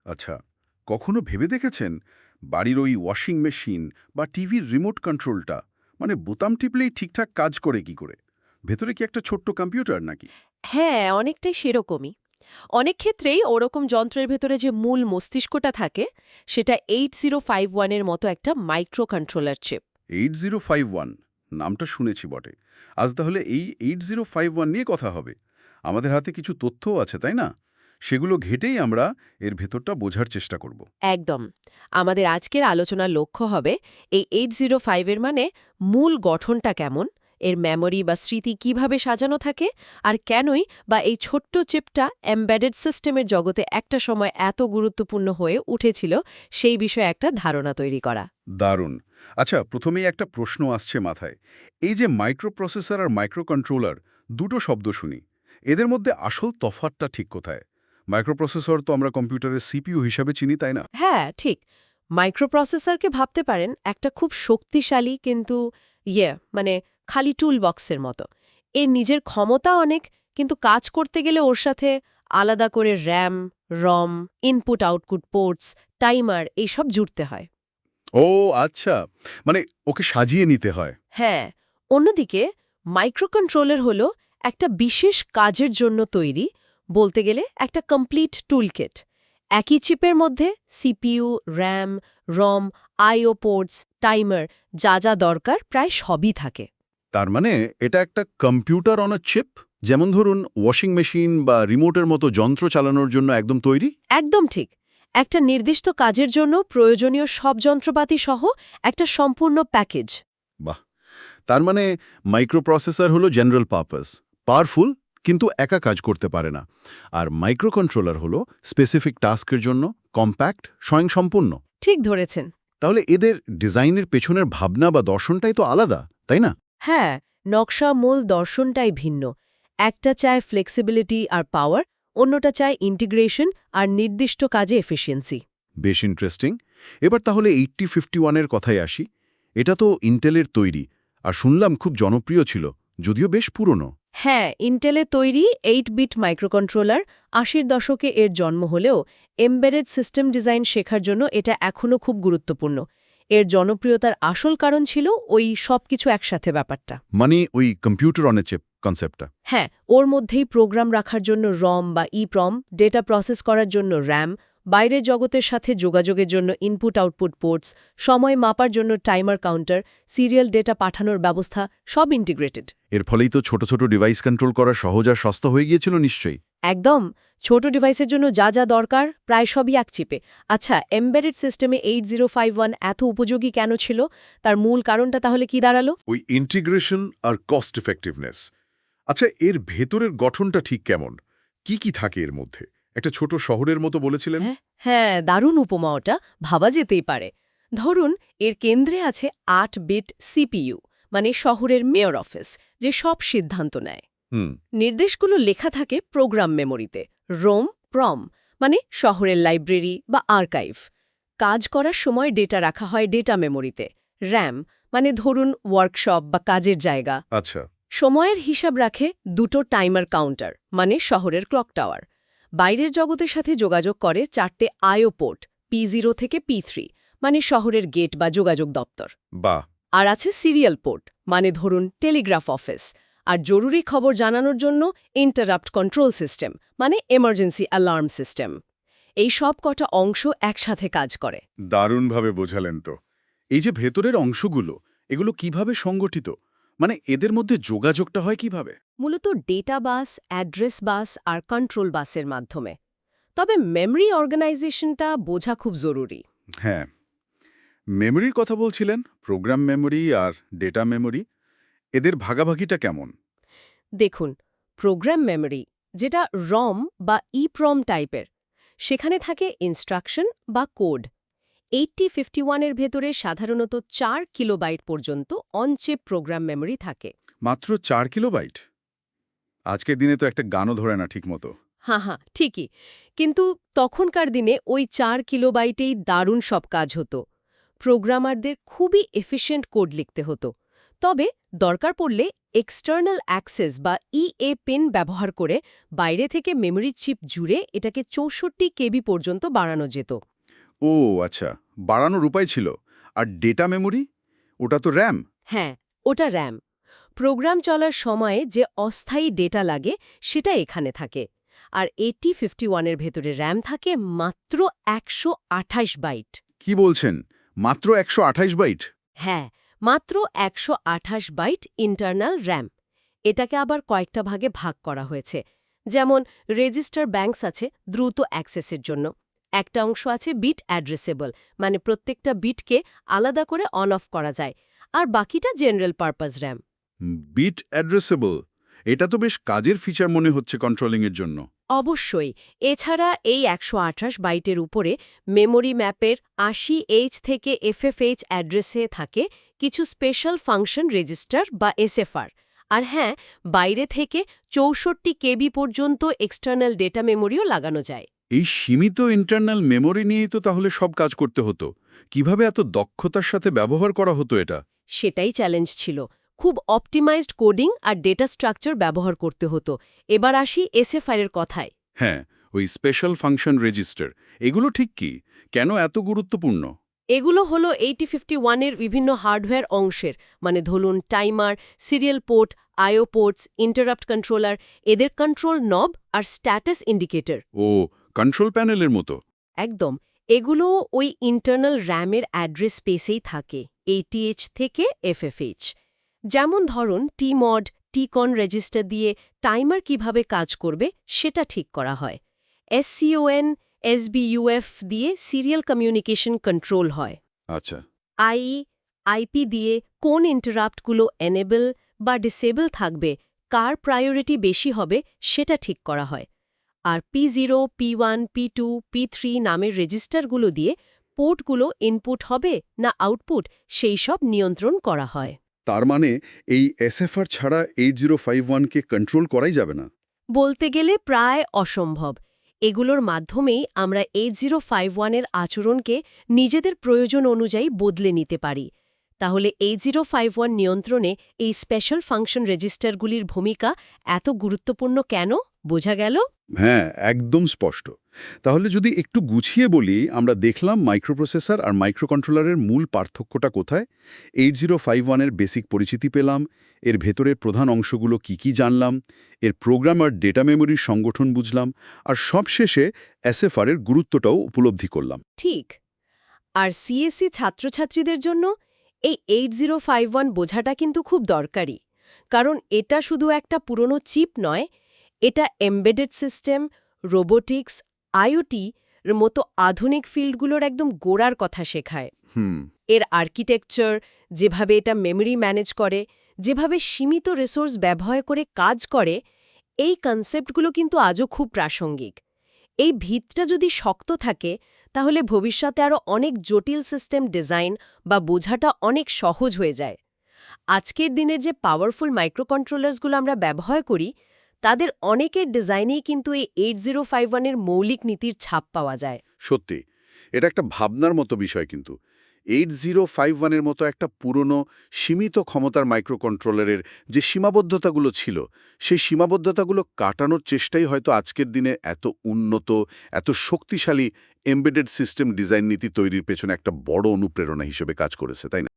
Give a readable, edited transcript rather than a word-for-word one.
আচ্ছা, কখনো ভেবে দেখেছেন বাড়ির ওই ওয়াশিং মেশিন বা টিভির রিমোট কন্ট্রোলটা মানে বোতাম টিপলেই ঠিকঠাক কাজ করে কি করে? ভেতরে কি একটা ছোট্ট কম্পিউটার নাকি? হ্যাঁ, অনেকটাই সেরকমই। অনেক ক্ষেত্রেই ওরকম যন্ত্রের ভেতরে যে মূল মস্তিষ্কটা থাকে, সেটা 8051 এর মতো একটা মাইক্রো কন্ট্রোলার চিপ। 8051 নামটা শুনেছি বটে। আজ তাহলে এই 8051 নিয়ে কথা হবে। আমাদের হাতে কিছু তথ্যও আছে, তাই না? সেগুলো ঘেটেই আমরা এর ভেতরটা বোঝার চেষ্টা করব। একদম। আমাদের আজকের আলোচনার লক্ষ্য হবে এই 805 এর মানে মূল গঠনটা কেমন, এর মেমোরি বা স্মৃতি কিভাবে সাজানো থাকে, আর কেনই বা এই ছোট্ট চিপটা এমবেডেড সিস্টেমের জগতে একটা সময় এত গুরুত্বপূর্ণ হয়ে উঠেছিল, সেই বিষয়ে একটা ধারণা তৈরি করা। দারুণ। আচ্ছা, প্রথমেই একটা প্রশ্ন আসছে মাথায়। এই যে মাইক্রোপ্রসেসর আর মাইক্রোকন্ট্রোলার দুটো শব্দ শুনি, এদের মধ্যে আসল তফাৎটা ঠিক কোথায়? মাইক্রোপ্রসেসর তো আমরা কম্পিউটারের সিপিইউ হিসাবে চিনি, তাই না? হ্যাঁ, ঠিক। মাইক্রোপ্রসেসরকে ভাবতে পারেন একটা খুব শক্তিশালী কিন্তু মানে খালি টুল বক্সের মতো। এর নিজের ক্ষমতা অনেক, কিন্তু কাজ করতে গেলে ওর সাথে আলাদা করে র্যাম, রম, ইনপুট আউটপুট পোর্টস, টাইমার এইসব জুড়তে হয়। ও আচ্ছা, মানে ওকে সাজিয়ে নিতে হয়। হ্যাঁ, অন্যদিকে মাইক্রোকন্ট্রোলার হলো একটা বিশেষ কাজের জন্য তৈরি, বলতে গেলে একটা কমপ্লিট টুলকিট। একই চিপের মধ্যে সিপিইউ, র্যাম, রম, আইও পোর্টস, টাইমার যা যা দরকার প্রায় সবই থাকে। তার মানে এটা একটা কম্পিউটার অন আ চিপ, যেমন ধরুন ওয়াশিং মেশিন বা রিমোটের মতো যন্ত্র চালানোর জন্য একদম তৈরি। একদম ঠিক। একটা নির্দিষ্ট কাজের জন্য প্রয়োজনীয় সব যন্ত্রপাতি সহ একটা সম্পূর্ণ প্যাকেজ। বাহ! তার মানে মাইক্রোপ্রসেসর হলো জেনারেল পারপাস, পাওয়ারফুল কিন্তু একা কাজ করতে পারে না। আর মাইক্রোকন্ট্রোলার হলো স্পেসিফিক টাস্কের জন্য কম্প্যাক্ট, স্বয়ংসম্পূর্ণ। ঠিক ধরেছেন। তাহলে এদের ডিজাইনের পেছনের ভাবনা বা দর্শনটাই তো আলাদা, তাই না? হ্যাঁ, নকশা মূল দর্শনটাই ভিন্ন। একটা চায় ফ্লেক্সিবিলিটি আর পাওয়ার, অন্যটা চায় ইন্টিগ্রেশন আর নির্দিষ্ট কাজে এফিসিয়েন্সি। বেশ ইন্টারেস্টিং। এবার তাহলে 8051 এর কথায় আসি। এটা তো ইন্টেলের তৈরি, আর শুনলাম খুব জনপ্রিয় ছিল, যদিও বেশ পুরনো। হ্যাঁ, ইন্টেলে তৈরি 8 বিট মাইক্রোকন্ট্রোলার ৮০ দশকে এর জন্ম হলেও এমবেডেড সিস্টেম ডিজাইন শেখার জন্য এটা এখনও খুব গুরুত্বপূর্ণ। এর জনপ্রিয়তার আসল কারণ ছিল ওই সবকিছু একসাথে ব্যাপারটা। মানে ওই কম্পিউটার অন এ চিপ কনসেপ্টটা। হ্যাঁ, ওর মধ্যেই প্রোগ্রাম রাখার জন্য রম বা ইপ্রম, ডেটা প্রসেস করার জন্য র্যাম, বাইরের জগতের সাথে যোগাযোগের জন্য ইনপুট আউটপুট পোর্টস, সময় মাপার জন্য টাইমার কাউন্টার, সিরিয়াল ডেটা পাঠানোর ব্যবস্থা, সব ইন্টিগ্রেটেড। এর ফলেই তো ছোট ছোট ডিভাইস কন্ট্রোল করা সহজ আর সস্তা হয়ে গিয়েছিল নিশ্চয়ই। একদম। ছোট ডিভাইসের জন্য যা যা দরকার প্রায় সবই এক চিপে। আচ্ছা, এমবেডেড সিস্টেমে 8051 এত উপযোগী কেন ছিল? তার মূল কারণটা তাহলে কি দাঁড়ালো? ওই ইন্টিগ্রেশন আর কস্ট এফেক্টিভনেস। আচ্ছা, এর ভেতরের গঠনটা ঠিক কেমন? কি কি থাকে এর মধ্যে? একটা ছোট শহরের মতো বলেছিলেন। হ্যাঁ, হ্যাঁ, দারুণ উপমা ওটা, ভাবা যেতেই পারে। ধরুন, এর কেন্দ্রে আছে ৮ বিট সিপিইউ, মানে শহরের মেয়র অফিস, যে সব সিদ্ধান্ত নেয়। হুম। নির্দেশগুলো লেখা থাকে প্রোগ্রাম মেমোরিতে, রোম, প্রম, মানে শহরের লাইব্রেরি বা আর্কাইভ। কাজ করার সময় ডেটা রাখা হয় ডেটা মেমোরিতে, র্যাম, মানে ধরুন ওয়ার্কশপ বা কাজের জায়গা। আচ্ছা। সময়ের হিসাব রাখে দুটো টাইমার কাউন্টার, মানে শহরের ক্লক টাওয়ার। বাইরের জগতের সাথে যোগাযোগ করে 4টে আইও পোর্ট, P0 থেকে P3, মানে শহরের গেট বা যোগাযোগ দপ্তর। বাহ! আর আছে সিরিয়াল পোর্ট, মানে ধরুন টেলিগ্রাফ অফিস। আর জরুরি খবর জানানোর জন্য ইন্টারাপ্ট কন্ট্রোল সিস্টেম, মানে এমার্জেন্সি অ্যালার্ম সিস্টেম। এই সব কটা অংশ একসাথে কাজ করে। দারুণভাবে বোঝালেন তো। এই যে ভেতরের অংশগুলো, এগুলো কিভাবে সংগঠিত? মানে এদের মধ্যে যোগাযোগটা হয় কিভাবে? মূলত ডেটা বাস, অ্যাড্রেস বাস আর কন্ট্রোল বাসের মাধ্যমে। তবে মেমরি অর্গানাইজেশনটা বোঝা খুব জরুরি। হ্যাঁ, মেমরির কথা বলছিলেন, প্রোগ্রাম মেমরি আর ডেটা মেমরি। এদের ভাগাভাগিটা কেমন? দেখুন, প্রোগ্রাম মেমরি, যেটা রম বা ইপ্রম টাইপের, সেখানে থাকে ইনস্ট্রাকশন বা কোড। 8051 এর ভেতরে সাধারণত 4 কিলোবাইট পর্যন্ত অনচিপ প্রোগ্রাম মেমরি থাকে। মাত্র 4 কিলোবাইট? আজকের দিনে তো একটা গানও ধরে না ঠিকমতো। হ্যাঁ, হ্যাঁ, ঠিকই। কিন্তু তখনকার দিনে ওই 4 কিলোবাইটেই দারুণ সব কাজ হতো। প্রোগ্রামারদের খুবই এফিশিয়েন্ট কোড লিখতে হতো। তবে দরকার পড়লে এক্সটার্নাল অ্যাক্সেস বা ইএ পিন ব্যবহার করে বাইরে থেকে মেমরি চিপ জুড়ে এটাকে 64 কেবি পর্যন্ত বাড়ানো যেত। ও আচ্ছা, বাড়ানোর উপায় ছিল। আর ডেটা মেমোরি? ওটা তো র্যাম। হ্যাঁ, ওটা র্যাম। প্রোগ্রাম চলার সময়ে যে অস্থায়ী ডেটা লাগে সেটা এখানে থাকে। আর 8051 এর ভেতরে র্যাম থাকে মাত্র 128 বাইট। কি বলছেন? মাত্র 128 বাইট? হ্যাঁ, মাত্র 128 বাইট ইন্টারনাল র্যাম। এটাকে আবার কয়েকটা ভাগে ভাগ করা হয়েছে। যেমন রেজিস্টার ব্যাংকস আছে দ্রুত অ্যাক্সেসের জন্য। একটা অংশ আছে বিট অ্যাড্রেসেবল, মানে প্রত্যেকটা বিটকে আলাদা করে অন অফ করা যায়। আর বাকিটা general purpose RAM. Bit addressable. এটা তো বেশ কাজের ফিচার মনে হচ্ছে কন্ট্রোলিংয়ের জন্য। অবশ্যই। এছাড়া এই 128 বাইটের উপরে মেমোরি ম্যাপের 80H থেকে FFH অ্যাড্রেসে থাকে কিছু স্পেশাল ফাংশন রেজিস্টার বা এসএফআর। আর হ্যাঁ, বাইরে থেকে 64 কেবি পর্যন্ত এক্সটার্নাল ডেটা মেমোরিও লাগানো যায়। এই সীমিত ইন্টারনাল মেমোরি নিয়েই তো তাহলে সব কাজ করতে হতো। কিভাবে এত দক্ষতার সাথে ব্যবহার করা হতো এটা? সেটাই চ্যালেঞ্জ ছিল। খুব অপটিমাইজড কোডিং আর ডেটা স্ট্রাকচার ব্যবহার করতে হতো। এবার আসি এসএফআর এর কথায়। হ্যাঁ, ওই স্পেশাল ফাংশন রেজিস্টার, এগুলো ঠিক কি? কেন এত গুরুত্বপূর্ণ? এগুলো হলো 8051 এর বিভিন্ন হার্ডওয়্যার অংশের, মানে ধরুন টাইমার, সিরিয়াল পোর্ট, আইও পোর্টস, ইন্টারাপ্ট কন্ট্রোলার, এদের কন্ট্রোল নব আর স্ট্যাটাস ইন্ডিকেটর। ও, কন্ট্রোল প্যানেলের মতো। একদম। এগুলো ওই ইন্টারনাল র্যামের অ্যাড্রেস স্পেসেই থাকে, 80H থেকে FFH। যেমন ধরুন টিমড, টিকন রেজিস্টার দিয়ে টাইমার কিভাবে কাজ করবে সেটা ঠিক করা হয়। SCON, SBUF দিয়ে সিরিয়াল কমিউনিকেশন কন্ট্রোল হয়। আচ্ছা। আইপি দিয়ে কোন ইন্টারাপ্টগুলো এনেবল বা ডিসেবল থাকবে, কার প্রায়োরিটি বেশি হবে সেটা ঠিক করা হয়। আর P0, P1, P2, P3 নামের রেজিস্টারগুলো দিয়ে পোর্টগুলো ইনপুট হবে না আউটপুট সেই সব নিয়ন্ত্রণ করা হয়। তার মানে এই এসএফআর ছাড়া 8051-কে কন্ট্রোল করাই যাবে না। বলতে গেলে প্রায় অসম্ভব। এগুলোর মাধ্যমেই আমরা 8051 এর আচরণকে নিজেদের প্রয়োজন অনুযায়ী বদলে নিতে পারি। তাহলে 8051 নিয়ন্ত্রণে এই স্পেশাল ফাংশন রেজিস্টারগুলির ভূমিকা এত গুরুত্বপূর্ণ কেন, বোঝা গেল? হ্যাঁ, একদম স্পষ্ট। তাহলে যদি একটু গুছিয়ে বলি, আমরা দেখলাম মাইক্রোপ্রসেসর আর মাইক্রোকন্ট্রোলারের মূল পার্থক্যটা কোথায়। 8051-এর বেসিক পরিচিতি পেলাম, এর ভেতরের প্রধান অংশগুলো কি জানলাম, এর প্রোগ্রাম আর ডেটা মেমোরির সংগঠন বুঝলাম, আর সবশেষে এসএফআর-এর গুরুত্বটাও উপলব্ধি করলাম। ঠিক। আর সিএসসি ছাত্রছাত্রীদের জন্য এই 8051 বোঝাটা কিন্তু খুব দরকারি। কারণ এটা শুধু একটা পুরনো চিপ নয়, এটা এমবেডেড সিস্টেম, রোবোটিক্স, আইওটি এর মতো আধুনিক ফিল্ডগুলোর একদম গোড়ার কথা শেখায়। এর আর্কিটেকচার, যেভাবে এটা মেমরি ম্যানেজ করে, যেভাবে সীমিত রিসোর্স ব্যবহার করে কাজ করে, এই কনসেপ্টগুলো কিন্তু আজও খুব প্রাসঙ্গিক। এই ভিতটা যদি শক্ত থাকে তাহলে ভবিষ্যতে আরও অনেক জটিল সিস্টেম ডিজাইন বা বোঝাটা অনেক সহজ হয়ে যায়। আজকের দিনের যে পাওয়ারফুল মাইক্রোকন্ট্রোলার্সগুলো আমরা ব্যবহার করি, তাদের অনেকের ডিজাইনেই কিন্তু এই 8051-এর মৌলিক নীতির ছাপ পাওয়া যায়। সত্যি, এটা একটা ভাবনার মতো বিষয়। কিন্তু 8051-এর মতো একটা পুরনো সীমিত ক্ষমতার মাইক্রোকন্ট্রোলারের যে সীমাবদ্ধতাগুলো ছিল, সেই সীমাবদ্ধতাগুলো কাটানোর চেষ্টাই হয়তো আজকের দিনে এত উন্নত, এত শক্তিশালী এমবেডেড সিস্টেম ডিজাইন নীতি তৈরির পেছনে একটা বড় অনুপ্রেরণা হিসেবে কাজ করেছে, তাই না?